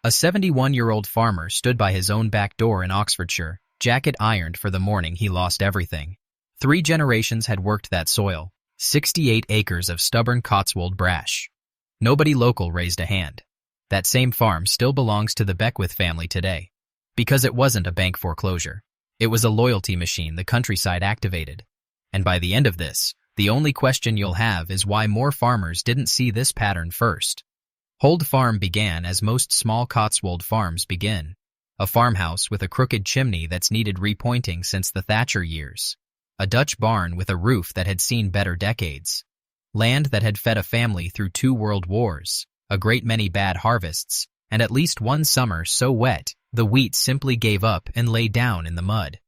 A 71-year-old farmer stood by his own back door in Oxfordshire, jacket ironed for the morning he lost everything. 3 generations had worked that soil, 68 acres of stubborn Cotswold brash. Nobody local raised a hand. That same farm still belongs to the Beckwith family today. Because it wasn't a bank foreclosure. It was a loyalty machine the countryside activated. And by the end of this, the only question you'll have is why more farmers didn't see this pattern first. Hold Farm began as most small Cotswold farms begin. A farmhouse with a crooked chimney that's needed repointing since the Thatcher years. A Dutch barn with a roof that had seen better decades. Land that had fed a family through 2 world wars, a great many bad harvests, and at least one summer so wet, the wheat simply gave up and lay down in the mud.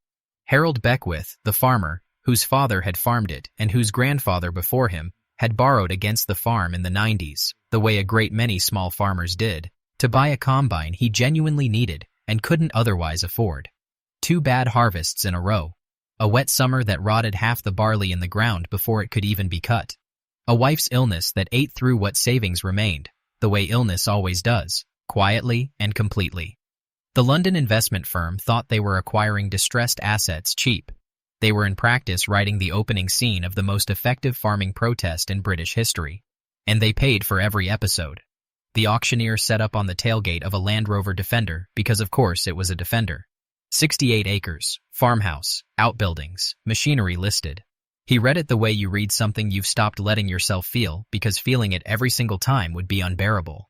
Harold Beckwith, the farmer, whose father had farmed it and whose grandfather before him had borrowed against the farm in the 90s, the way a great many small farmers did, to buy a combine he genuinely needed and couldn't otherwise afford. 2 bad harvests in a row. A wet summer that rotted half the barley in the ground before it could even be cut. A wife's illness that ate through what savings remained, the way illness always does, quietly and completely. The London investment firm thought they were acquiring distressed assets cheap. They were in practice writing the opening scene of the most effective farming protest in British history. And they paid for every episode. The auctioneer set up on the tailgate of a Land Rover Defender because of course it was a Defender. 68 acres, farmhouse, outbuildings, machinery listed. He read it the way you read something you've stopped letting yourself feel because feeling it every single time would be unbearable.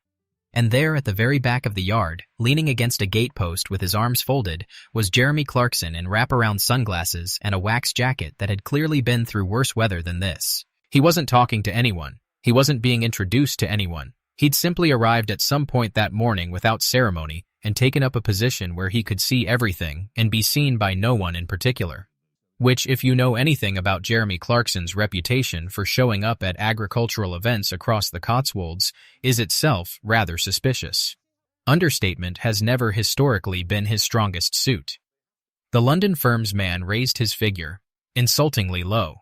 And there at the very back of the yard, leaning against a gatepost with his arms folded, was Jeremy Clarkson in wraparound sunglasses and a wax jacket that had clearly been through worse weather than this. He wasn't talking to anyone. He wasn't being introduced to anyone. He'd simply arrived at some point that morning without ceremony and taken up a position where he could see everything and be seen by no one in particular. Which, if you know anything about Jeremy Clarkson's reputation for showing up at agricultural events across the Cotswolds, is itself rather suspicious. Understatement has never historically been his strongest suit. The London firm's man raised his figure, insultingly low.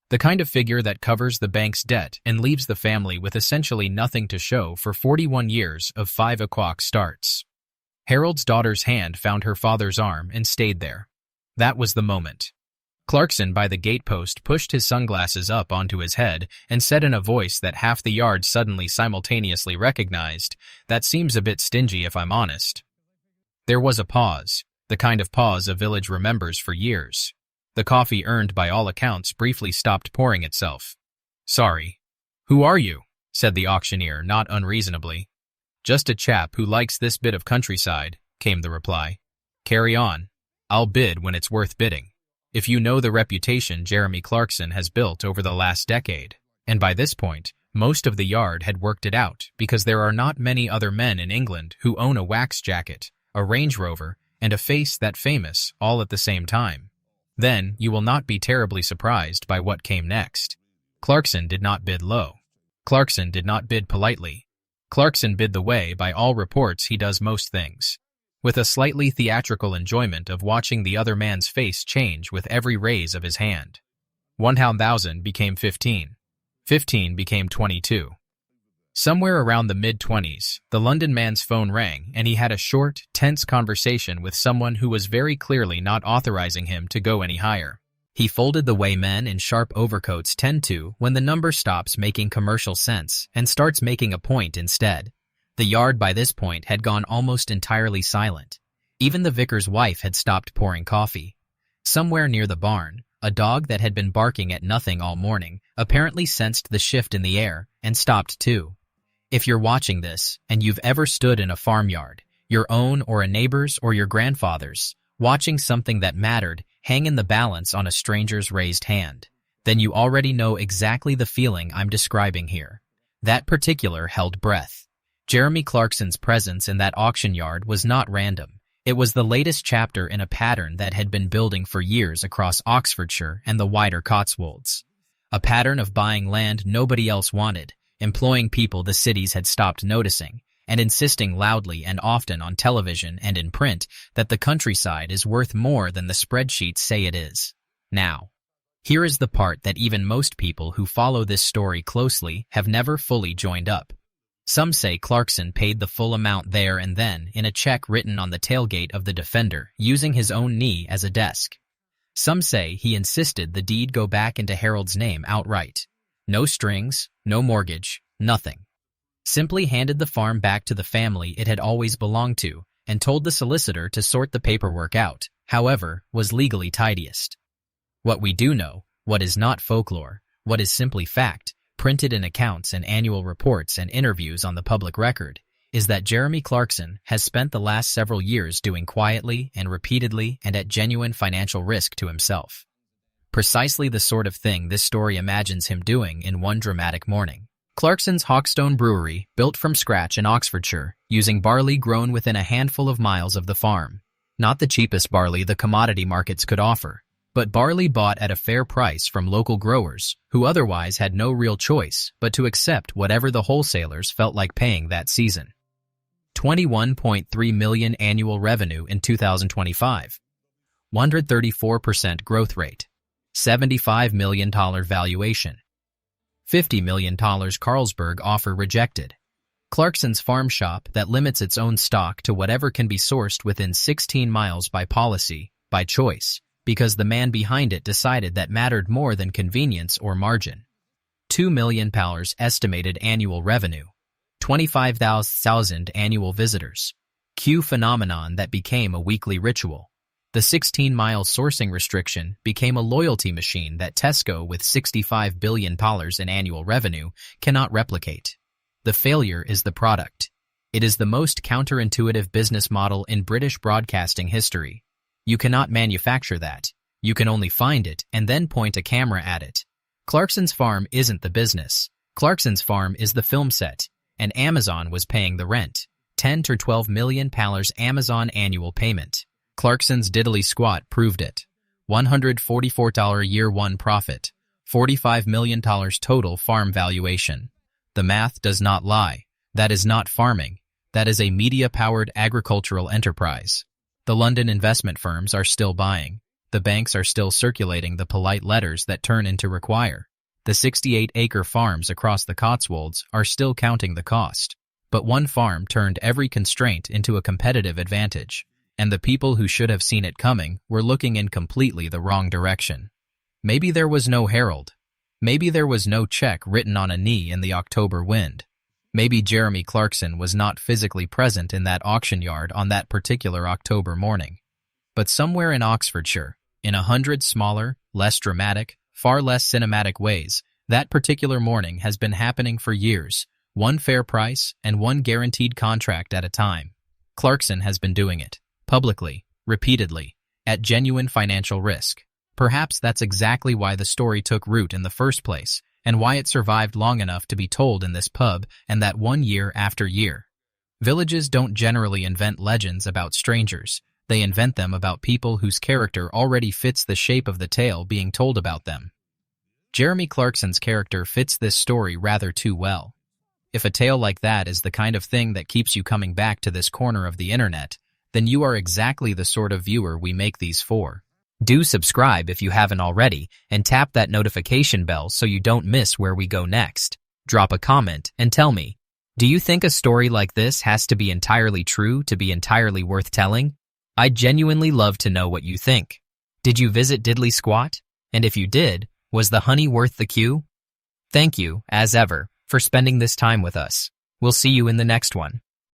The kind of figure that covers the bank's debt and leaves the family with essentially nothing to show for 41 years of 5 o'clock starts. Harold's daughter's hand found her father's arm and stayed there. That was the moment. Clarkson by the gatepost pushed his sunglasses up onto his head and said in a voice that half the yard suddenly simultaneously recognized, "That seems a bit stingy if I'm honest." There was a pause, the kind of pause a village remembers for years. The coffee earned by all accounts briefly stopped pouring itself. "Sorry." "Who are you?" said the auctioneer, not unreasonably. "Just a chap who likes this bit of countryside," came the reply. "Carry on. I'll bid when it's worth bidding. If you know the reputation Jeremy Clarkson has built over the last decade." And by this point, most of the yard had worked it out because there are not many other men in England who own a wax jacket, a Range Rover, and a face that famous all at the same time. Then you will not be terribly surprised by what came next. Clarkson did not bid low. Clarkson did not bid politely. Clarkson bid the way by all reports he does most things, with a slightly theatrical enjoyment of watching the other man's face change with every raise of his hand. 1,000 became 15. 15 became 22. Somewhere around the mid-20s, the London man's phone rang and he had a short, tense conversation with someone who was very clearly not authorizing him to go any higher. He folded the way men in sharp overcoats tend to when the number stops making commercial sense and starts making a point instead. The yard by this point had gone almost entirely silent. Even the vicar's wife had stopped pouring coffee. Somewhere near the barn, a dog that had been barking at nothing all morning apparently sensed the shift in the air and stopped too. If you're watching this and you've ever stood in a farmyard, your own or a neighbor's or your grandfather's, watching something that mattered hang in the balance on a stranger's raised hand, then you already know exactly the feeling I'm describing here. That particular held breath. Jeremy Clarkson's presence in that auction yard was not random. It was the latest chapter in a pattern that had been building for years across Oxfordshire and the wider Cotswolds. A pattern of buying land nobody else wanted, employing people the cities had stopped noticing, and insisting loudly and often on television and in print that the countryside is worth more than the spreadsheets say it is. Now, here is the part that even most people who follow this story closely have never fully joined up. Some say Clarkson paid the full amount there and then in a check written on the tailgate of the Defender, using his own knee as a desk. Some say he insisted the deed go back into Harold's name outright. No strings, no mortgage, nothing. Simply handed the farm back to the family it had always belonged to and told the solicitor to sort the paperwork out, however, was legally tidiest. What we do know, what is not folklore, what is simply fact, printed in accounts and annual reports and interviews on the public record, is that Jeremy Clarkson has spent the last several years doing quietly and repeatedly and at genuine financial risk to himself. Precisely the sort of thing this story imagines him doing in one dramatic morning. Clarkson's Hawkstone Brewery, built from scratch in Oxfordshire, using barley grown within a handful of miles of the farm. Not the cheapest barley the commodity markets could offer, but barley bought at a fair price from local growers who otherwise had no real choice but to accept whatever the wholesalers felt like paying that season. 21.3 million annual revenue in 2025. 134% growth rate. $75 million valuation. $50 million Carlsberg offer rejected. Clarkson's farm shop that limits its own stock to whatever can be sourced within 16 miles by policy, by choice, because the man behind it decided that mattered more than convenience or margin. $2 million estimated annual revenue. 25,000 annual visitors. Q phenomenon that became a weekly ritual. The 16-mile sourcing restriction became a loyalty machine that Tesco, with $65 billion in annual revenue, cannot replicate. The failure is the product. It is the most counterintuitive business model in British broadcasting history. You cannot manufacture that. You can only find it and then point a camera at it. Clarkson's farm isn't the business. Clarkson's farm is the film set, and Amazon was paying the rent. $10 to $12 million Amazon annual payment. Clarkson's Diddly Squat proved it. $144 year one profit. $45 million total farm valuation. The math does not lie. That is not farming. That is a media-powered agricultural enterprise. The London investment firms are still buying. The banks are still circulating the polite letters that turn into require. The 68-acre farms across the Cotswolds are still counting the cost. But one farm turned every constraint into a competitive advantage, and the people who should have seen it coming were looking in completely the wrong direction. Maybe there was no herald. Maybe there was no check written on a knee in the October wind. Maybe Jeremy Clarkson was not physically present in that auction yard on that particular October morning. But somewhere in Oxfordshire, in 100 smaller, less dramatic, far less cinematic ways, that particular morning has been happening for years, one fair price and one guaranteed contract at a time. Clarkson has been doing it. Publicly, repeatedly, at genuine financial risk. Perhaps that's exactly why the story took root in the first place, and why it survived long enough to be told in this pub and that one year after year. Villages don't generally invent legends about strangers. They invent them about people whose character already fits the shape of the tale being told about them. Jeremy Clarkson's character fits this story rather too well. If a tale like that is the kind of thing that keeps you coming back to this corner of the internet, then you are exactly the sort of viewer we make these for. Do subscribe if you haven't already, and tap that notification bell so you don't miss where we go next. Drop a comment and tell me, do you think a story like this has to be entirely true to be entirely worth telling? I'd genuinely love to know what you think. Did you visit Diddly Squat? And if you did, was the honey worth the queue? Thank you, as ever, for spending this time with us. We'll see you in the next one.